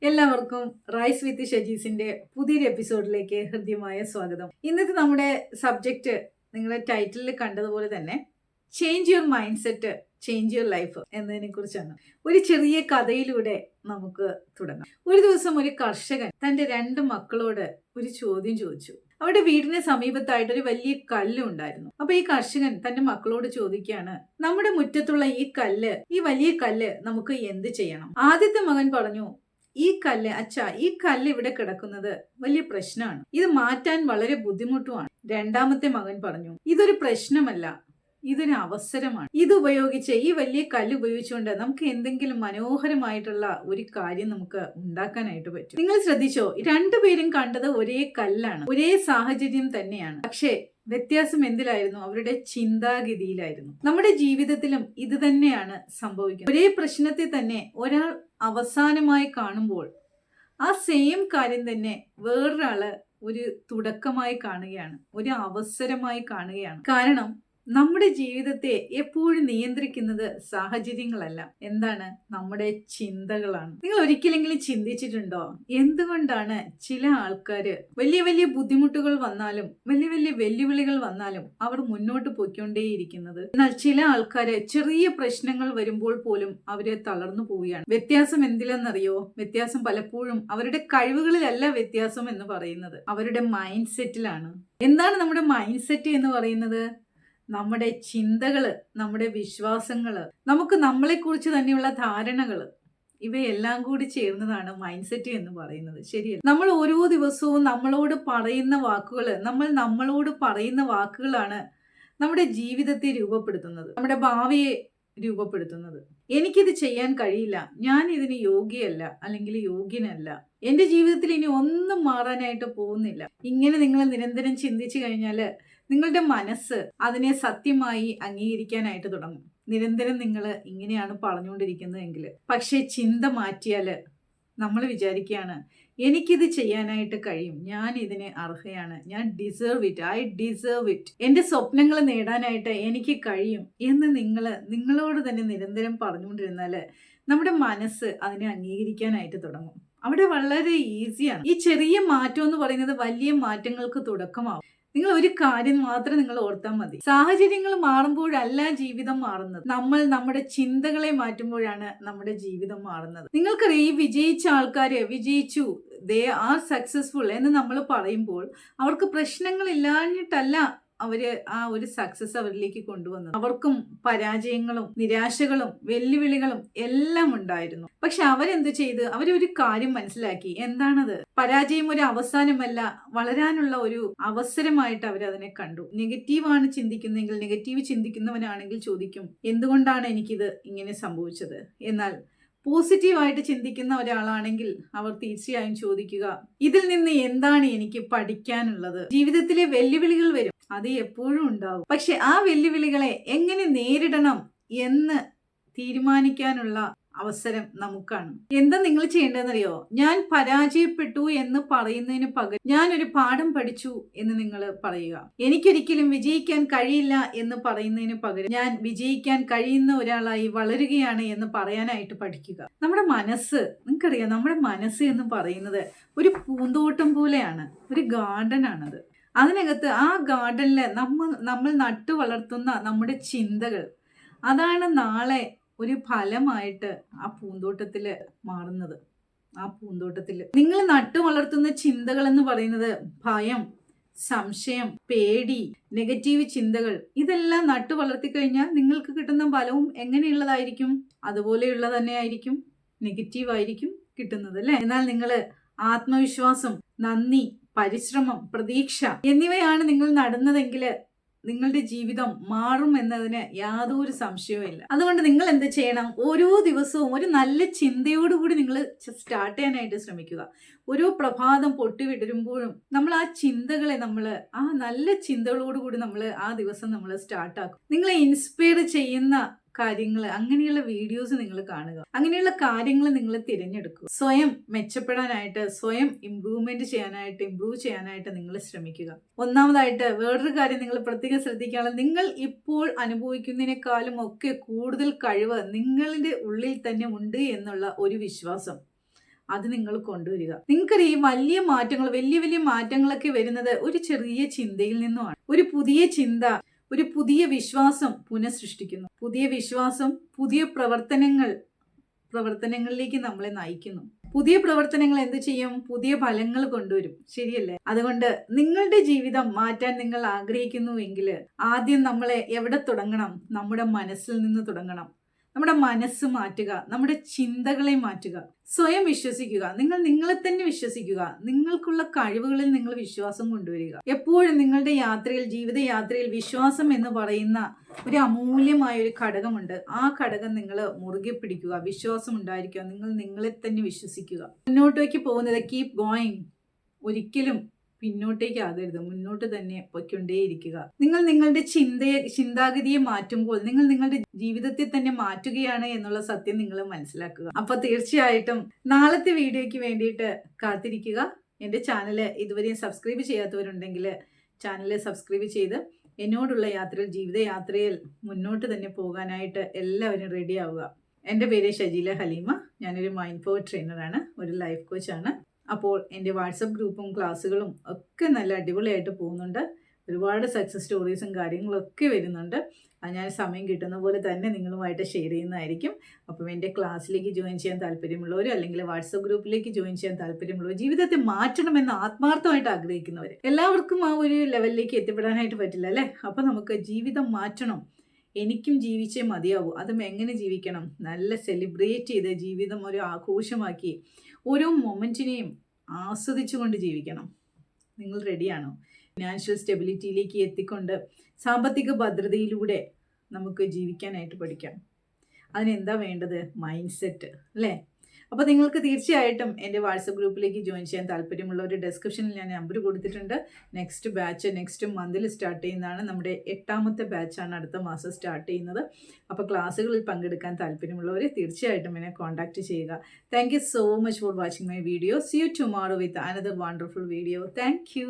എല്ലാവർക്കും റൈസ് വിത്ത് ഷജീസിന്റെ പുതിയൊരു എപ്പിസോഡിലേക്ക് ഹൃദ്യമായ സ്വാഗതം. ഇന്നത്തെ നമ്മുടെ സബ്ജക്റ്റ് നിങ്ങളുടെ ടൈറ്റിലിൽ കണ്ടതുപോലെ തന്നെ change your mind set, change your life എന്നതിനെ കുറിച്ചാണ്. ഒരു ചെറിയ കഥയിലൂടെ നമുക്ക് തുടങ്ങാം. ഒരു ദിവസം ഒരു കർഷകൻ തന്റെ 2 മക്കളോട് ഒരു ചോദ്യം ചോദിച്ചു. അവരുടെ വീടിന് സമീപത്തായിട്ട് ഒരു വലിയ കല്ല് ഉണ്ടായിരുന്നു. അപ്പൊ ഈ കർഷകൻ തന്റെ മക്കളോട് ചോദിക്കുകയാണ്, നമ്മുടെ മുറ്റത്തുള്ള ഈ വലിയ കല്ല് നമുക്ക് എന്ത് ചെയ്യണം? ആദ്യത്തെ മകൻ പറഞ്ഞു, ഈ കല്ല് ഈ കല്ല് ഇവിടെ കിടക്കുന്നത് വലിയ പ്രശ്നമാണ്, ഇത് മാറ്റാൻ വളരെ ബുദ്ധിമുട്ടുമാണ്. രണ്ടാമത്തെ മകൻ പറഞ്ഞു, ഇതൊരു പ്രശ്നമല്ല, ഇതൊരു അവസരമാണ്. ഈ വലിയ കല്ല് ഉപയോഗിച്ചുകൊണ്ട് നമുക്ക് എന്തെങ്കിലും മനോഹരമായിട്ടുള്ള ഒരു കാര്യം നമുക്ക് ഉണ്ടാക്കാനായിട്ട് പറ്റും. നിങ്ങൾ ശ്രദ്ധിച്ചോ, 2 പേരും കണ്ടത് ഒരേ കല്ലാണ്, ഒരേ സാഹചര്യം തന്നെയാണ്. പക്ഷേ വ്യത്യാസം എന്തിലായിരുന്നു? അവരുടെ ചിന്താഗതിയിലായിരുന്നു. നമ്മുടെ ജീവിതത്തിലും ഇത് തന്നെയാണ് സംഭവിക്കുന്നത്. ഒരേ പ്രശ്നത്തെ തന്നെ ഒരാൾ അവസാനമായി കാണുമ്പോൾ ആ സെയിം കാര്യം തന്നെ വേറൊരാള് ഒരു തുടക്കമായി കാണുകയാണ്, ഒരു അവസരമായി കാണുകയാണ്. കാരണം നമ്മുടെ ജീവിതത്തെ എപ്പോഴും നിയന്ത്രിക്കുന്നത് സാഹചര്യങ്ങളല്ല, എന്താണ്? നമ്മുടെ ചിന്തകളാണ്. നിങ്ങൾ ഒരിക്കലെങ്കിലും ചിന്തിച്ചിട്ടുണ്ടോ, എന്തുകൊണ്ടാണ് ചില ആൾക്കാര് വലിയ വലിയ ബുദ്ധിമുട്ടുകൾ വന്നാലും വലിയ വലിയ വെല്ലുവിളികൾ വന്നാലും അവർ മുന്നോട്ട് പോയിക്കൊണ്ടേയിരിക്കുന്നത്? എന്നാൽ ചില ആൾക്കാര് ചെറിയ പ്രശ്നങ്ങൾ വരുമ്പോൾ പോലും അവര് തളർന്നു പോവുകയാണ്. വ്യത്യാസം എന്തിലെന്നറിയോ? വ്യത്യാസം പലപ്പോഴും അവരുടെ കഴിവുകളിലല്ല വ്യത്യാസം എന്ന് പറയുന്നത്, അവരുടെ മൈൻഡ് സെറ്റിലാണ്. എന്താണ് നമ്മുടെ മൈൻഡ് സെറ്റ് എന്ന് പറയുന്നത്? നമ്മുടെ ചിന്തകള്, നമ്മുടെ വിശ്വാസങ്ങള്, നമുക്ക് നമ്മളെക്കുറിച്ച് തന്നെയുള്ള ധാരണകള്, ഇവയെല്ലാം കൂടി ചേർന്നതാണ് മൈൻഡ് സെറ്റ് എന്ന് പറയുന്നത്. ശരിയല്ല? നമ്മൾ ഓരോ ദിവസവും നമ്മളോട് പറയുന്ന വാക്കുകളാണ് നമ്മുടെ ജീവിതത്തെ രൂപപ്പെടുത്തുന്നത്, നമ്മുടെ ഭാവിയെ രൂപപ്പെടുത്തുന്നത്. എനിക്കിത് ചെയ്യാൻ കഴിയില്ല, ഞാൻ ഇതിന് യോഗ്യയല്ല അല്ലെങ്കിൽ യോഗ്യനല്ല, എന്റെ ജീവിതത്തിൽ ഇനി ഒന്നും മാറാനായിട്ട് പോകുന്നില്ല, ഇങ്ങനെ നിങ്ങൾ നിരന്തരം ചിന്തിച്ചു കഴിഞ്ഞാല് നിങ്ങളുടെ മനസ്സ് അതിനെ സത്യമായി അംഗീകരിക്കാനായിട്ട് തുടങ്ങും. നിരന്തരം നിങ്ങൾ ഇങ്ങനെയാണ് പറഞ്ഞുകൊണ്ടിരിക്കുന്നതെങ്കിൽ. പക്ഷെ ചിന്ത മാറ്റിയാല് നമ്മൾ വിചാരിക്കുകയാണ്, എനിക്കിത് ചെയ്യാനായിട്ട് കഴിയും, ഞാൻ ഇതിന് അർഹയാണ്, ഞാൻ ഐ ഡിസേർവ് ഇറ്റ്, എന്റെ സ്വപ്നങ്ങൾ നേടാനായിട്ട് എനിക്ക് കഴിയും എന്ന് നിങ്ങളോട് തന്നെ നിരന്തരം പറഞ്ഞുകൊണ്ടിരുന്നാല് നമ്മുടെ മനസ്സ് അതിനെ അംഗീകരിക്കാനായിട്ട് തുടങ്ങും. അവിടെ വളരെ ഈസിയാണ്. ഈ ചെറിയ മാറ്റം എന്ന് പറയുന്നത് വലിയ മാറ്റങ്ങൾക്ക് തുടക്കമാവും. നിങ്ങൾ ഒരു കാര്യം മാത്രം നിങ്ങൾ ഓർത്താൽ മതി, സാഹചര്യങ്ങൾ മാറുമ്പോഴല്ല ജീവിതം മാറുന്നത്, നമ്മൾ നമ്മുടെ ചിന്തകളെ മാറ്റുമ്പോഴാണ് നമ്മുടെ ജീവിതം മാറുന്നത്. നിങ്ങൾക്കറിയാം, ഈ വിജയിച്ച ആൾക്കാര് വിജയിച്ചു, ദേ ആർ സക്സസ്ഫുൾ എന്ന് നമ്മൾ പറയുമ്പോൾ അവർക്ക് പ്രശ്നങ്ങൾ ഇല്ലാഞ്ഞിട്ടല്ല അവര് ആ ഒരു സക്സസ് അവരിലേക്ക് കൊണ്ടുവന്നത്. അവർക്കും പരാജയങ്ങളും നിരാശകളും വെല്ലുവിളികളും എല്ലാം ഉണ്ടായിരുന്നു. പക്ഷെ അവരെന്ത് ചെയ്ത്? അവരൊരു കാര്യം മനസ്സിലാക്കി. എന്താണത്? പരാജയം ഒരു അവസാനമല്ല, വളരാനുള്ള ഒരു അവസരമായിട്ട് അവരതിനെ കണ്ടു. നെഗറ്റീവാണ് ചിന്തിക്കുന്നതെങ്കിൽ, നെഗറ്റീവ് ചിന്തിക്കുന്നവനാണെങ്കിൽ ചോദിക്കും, എന്തുകൊണ്ടാണ് എനിക്കിത് ഇങ്ങനെ സംഭവിച്ചത്? എന്നാൽ പോസിറ്റീവായിട്ട് ചിന്തിക്കുന്ന ഒരാളാണെങ്കിൽ അവർ തീർച്ചയായും ചോദിക്കുക, ഇതിൽ നിന്ന് എന്താണ് എനിക്ക് പഠിക്കാനുള്ളത്? ജീവിതത്തിലെ വെല്ലുവിളികൾ വരും, അത് എപ്പോഴും ഉണ്ടാവും. പക്ഷെ ആ വെല്ലുവിളികളെ എങ്ങനെ നേരിടണം എന്ന് തീരുമാനിക്കാനുള്ള അവസരം നമുക്കാണ്. എന്താ നിങ്ങൾ ചെയ്യേണ്ടതെന്നറിയോ? ഞാൻ പരാജയപ്പെട്ടു എന്ന് പറയുന്നതിന് പകരം ഞാനൊരു പാഠം പഠിച്ചു എന്ന് നിങ്ങൾ പറയുക. എനിക്കൊരിക്കലും വിജയിക്കാൻ കഴിയില്ല എന്ന് പറയുന്നതിന് പകരം ഞാൻ വിജയിക്കാൻ കഴിയുന്ന ഒരാളായി വളരുകയാണ് എന്ന് പറയാനായിട്ട് പഠിക്കുക. നമ്മുടെ മനസ്സ്, നിങ്ങൾക്കറിയാം, നമ്മുടെ മനസ്സ് എന്ന് പറയുന്നത് ഒരു പൂന്തോട്ടം പോലെയാണ്, ഒരു ഗാർഡൻ ആണത്. അതിനകത്ത് ആ ഗാർഡനിൽ നമ്മൾ നട്ടു വളർത്തുന്ന നമ്മുടെ ചിന്തകൾ, അതാണ് നാളെ ഒരു ഫലമായിട്ട് ആ പൂന്തോട്ടത്തില് മാറുന്നത്. ആ പൂന്തോട്ടത്തില് നിങ്ങൾ നട്ടു വളർത്തുന്ന ചിന്തകൾ എന്ന് പറയുന്നത് ഭയം, സംശയം, പേടി, നെഗറ്റീവ് ചിന്തകൾ, ഇതെല്ലാം നട്ടു വളർത്തി കഴിഞ്ഞാൽ നിങ്ങൾക്ക് കിട്ടുന്ന ഫലവും എങ്ങനെയുള്ളതായിരിക്കും? അതുപോലെയുള്ള തന്നെ ആയിരിക്കും, നെഗറ്റീവ് ആയിരിക്കും കിട്ടുന്നത്, അല്ലേ? എന്നാൽ നിങ്ങൾ ആത്മവിശ്വാസം, നന്ദി, പരിശ്രമം, പ്രതീക്ഷ എന്നിവയാണ് നിങ്ങൾ നടുന്നതെങ്കിൽ നിങ്ങളുടെ ജീവിതം മാറും എന്നതിന് യാതൊരു സംശയവും. അതുകൊണ്ട് നിങ്ങൾ എന്ത് ചെയ്യണം? ഓരോ ദിവസവും ഒരു നല്ല ചിന്തയോടുകൂടി നിങ്ങൾ സ്റ്റാർട്ട് ചെയ്യാനായിട്ട് ശ്രമിക്കുക. ഓരോ പ്രഭാതം പൊട്ടിവിടരുമ്പോഴും നമ്മൾ ആ ചിന്തകളെ ആ നല്ല ചിന്തകളോടുകൂടി ആ ദിവസം നമ്മൾ സ്റ്റാർട്ടാക്കും. നിങ്ങളെ ഇൻസ്പയർ ചെയ്യുന്ന കാര്യങ്ങൾ, അങ്ങനെയുള്ള വീഡിയോസ് നിങ്ങൾ കാണുക, അങ്ങനെയുള്ള കാര്യങ്ങൾ നിങ്ങൾ തിരഞ്ഞെടുക്കുക. സ്വയം മെച്ചപ്പെടാനായിട്ട്, സ്വയം ഇംപ്രൂവ് ചെയ്യാനായിട്ട് നിങ്ങൾ ശ്രമിക്കുക. ഒന്നാമതായിട്ട് വേറൊരു കാര്യം നിങ്ങൾ പ്രത്യേകം ശ്രദ്ധിക്കാനുള്ളത്, നിങ്ങൾ ഇപ്പോൾ അനുഭവിക്കുന്നതിനേക്കാളും ഒക്കെ കൂടുതൽ കഴിവ് നിങ്ങളുടെ ഉള്ളിൽ തന്നെ ഉണ്ട് എന്നുള്ള ഒരു വിശ്വാസം. അത് നിങ്ങൾ കൊണ്ടുവരിക. നിങ്ങൾക്കറിയാം, ഈ വലിയ മാറ്റങ്ങൾ, വലിയ വലിയ മാറ്റങ്ങളൊക്കെ വരുന്നത് ഒരു ചെറിയ ചിന്തയിൽ നിന്നുമാണ്. ഒരു പുതിയ ചിന്ത, ഒരു പുതിയ വിശ്വാസം പുനഃസൃഷ്ടിക്കുന്നു. പുതിയ വിശ്വാസം പുതിയ പ്രവർത്തനങ്ങളിലേക്ക് നമ്മളെ നയിക്കുന്നു. പുതിയ പ്രവർത്തനങ്ങൾ എന്ത് ചെയ്യും? പുതിയ ഫലങ്ങൾ കൊണ്ടുവരും. ശരിയല്ലേ? അതുകൊണ്ട് നിങ്ങളുടെ ജീവിതം മാറ്റാൻ നിങ്ങൾ ആഗ്രഹിക്കുന്നുവെങ്കിൽ ആദ്യം നമ്മളെ എവിടെ തുടങ്ങണം? നമ്മുടെ മനസ്സിൽ നിന്ന് തുടങ്ങണം. നമ്മുടെ മനസ്സ് മാറ്റുക, നമ്മുടെ ചിന്തകളെ മാറ്റുക, സ്വയം വിശ്വസിക്കുക. നിങ്ങൾ നിങ്ങളെ തന്നെ വിശ്വസിക്കുക. നിങ്ങൾക്കുള്ള കഴിവുകളിൽ നിങ്ങൾ വിശ്വാസം കൊണ്ടുവരിക. എപ്പോഴും നിങ്ങളുടെ യാത്രയിൽ, ജീവിതയാത്രയിൽ വിശ്വാസം എന്ന് പറയുന്ന ഒരു അമൂല്യമായ ഒരു ഘടകമുണ്ട്. ആ ഘടകം നിങ്ങൾ മുറുകെ പിടിക്കുക. വിശ്വാസം ഉണ്ടായിരിക്കുക. നിങ്ങൾ നിങ്ങളെ തന്നെ വിശ്വസിക്കുക. മുന്നോട്ടേക്ക് പോകുന്നത് കീപ് ഗോയിങ്. ഒരിക്കലും പിന്നോട്ടേക്ക് ആകരുത്, മുന്നോട്ട് തന്നെ പൊയ്ക്കൊണ്ടേയിരിക്കുക. നിങ്ങൾ നിങ്ങളുടെ ചിന്താഗതിയെ മാറ്റുമ്പോൾ നിങ്ങൾ നിങ്ങളുടെ ജീവിതത്തെ തന്നെ മാറ്റുകയാണ് എന്നുള്ള സത്യം നിങ്ങൾ മനസ്സിലാക്കുക. അപ്പൊ തീർച്ചയായിട്ടും നാളത്തെ വീഡിയോയ്ക്ക് വേണ്ടിയിട്ട് കാത്തിരിക്കുക. എൻ്റെ ചാനല് ഇതുവരെയും സബ്സ്ക്രൈബ് ചെയ്യാത്തവരുണ്ടെങ്കിൽ ചാനല് സബ്സ്ക്രൈബ് ചെയ്ത് എന്നോടുള്ള യാത്രയിൽ, ജീവിതയാത്രയിൽ മുന്നോട്ട് തന്നെ പോകാനായിട്ട് എല്ലാവരും റെഡി ആവുക. എൻ്റെ പേര് ഷജീല ഹലീമ. ഞാനൊരു മൈൻഡ് പവർ ട്രെയിനറാണ്, ഒരു ലൈഫ് കോച്ചാണ്. അപ്പോൾ എൻ്റെ വാട്സപ്പ് ഗ്രൂപ്പും ക്ലാസ്സുകളും ഒക്കെ നല്ല അടിപൊളിയായിട്ട് പോകുന്നുണ്ട്. ഒരുപാട് സക്സസ് സ്റ്റോറീസും കാര്യങ്ങളൊക്കെ വരുന്നുണ്ട്. അത് ഞാൻ സമയം കിട്ടുന്ന പോലെ തന്നെ നിങ്ങളുമായിട്ട് ഷെയർ ചെയ്യുന്നതായിരിക്കും. അപ്പം എൻ്റെ ക്ലാസ്സിലേക്ക് ജോയിൻ ചെയ്യാൻ താല്പര്യമുള്ളവർ, അല്ലെങ്കിൽ വാട്സപ്പ് ഗ്രൂപ്പിലേക്ക് ജോയിൻ ചെയ്യാൻ താല്പര്യമുള്ളവർ, ജീവിതത്തെ മാറ്റണമെന്ന് ആത്മാർത്ഥമായിട്ട് ആഗ്രഹിക്കുന്നവർ, എല്ലാവർക്കും ആ ഒരു ലെവലിലേക്ക് എത്തിപ്പെടാനായിട്ട് പറ്റില്ല അല്ലേ? അപ്പം നമുക്ക് ജീവിതം മാറ്റണം. എനിക്കും ജീവിച്ചേ മതിയാവൂ. അതും എങ്ങനെ ജീവിക്കണം? നല്ല സെലിബ്രേറ്റ് ചെയ്ത് ജീവിതം ഒരു ആഘോഷമാക്കി ഓരോ മൊമെൻറ്റിനെയും ആസ്വദിച്ചുകൊണ്ട് ജീവിക്കണം. നിങ്ങൾ റെഡിയാണോ? ഫിനാൻഷ്യൽ സ്റ്റെബിലിറ്റിയിലേക്ക് എത്തിക്കൊണ്ട് സാമ്പത്തിക ഭദ്രതയിലൂടെ നമുക്ക് ജീവിക്കാനായിട്ട് പഠിക്കാം. അതിനെന്താ വേണ്ടത്? മൈൻഡ് സെറ്റ് അല്ലേ? അപ്പോൾ നിങ്ങൾക്ക് തീർച്ചയായിട്ടും എൻ്റെ വാട്സപ്പ് ഗ്രൂപ്പിലേക്ക് ജോയിൻ ചെയ്യാൻ താല്പര്യമുള്ള ഒരു ഡിസ്ക്രിപ്ഷനിൽ ഞാൻ നമ്പർ കൊടുത്തിട്ടുണ്ട്. നെക്സ്റ്റ് ബാച്ച് നെക്സ്റ്റ് മന്തിൽ സ്റ്റാർട്ട് ചെയ്യുന്നതാണ്. നമ്മുടെ 8ാമത്തെ ബാച്ചാണ് അടുത്ത മാസം സ്റ്റാർട്ട് ചെയ്യുന്നത്. അപ്പോൾ ക്ലാസ്സുകളിൽ പങ്കെടുക്കാൻ താല്പര്യമുള്ളവർ തീർച്ചയായിട്ടും എന്നെ കോൺടാക്റ്റ് ചെയ്യുക. Thank you so much for watching my video. See you tomorrow with another wonderful video. Thank U.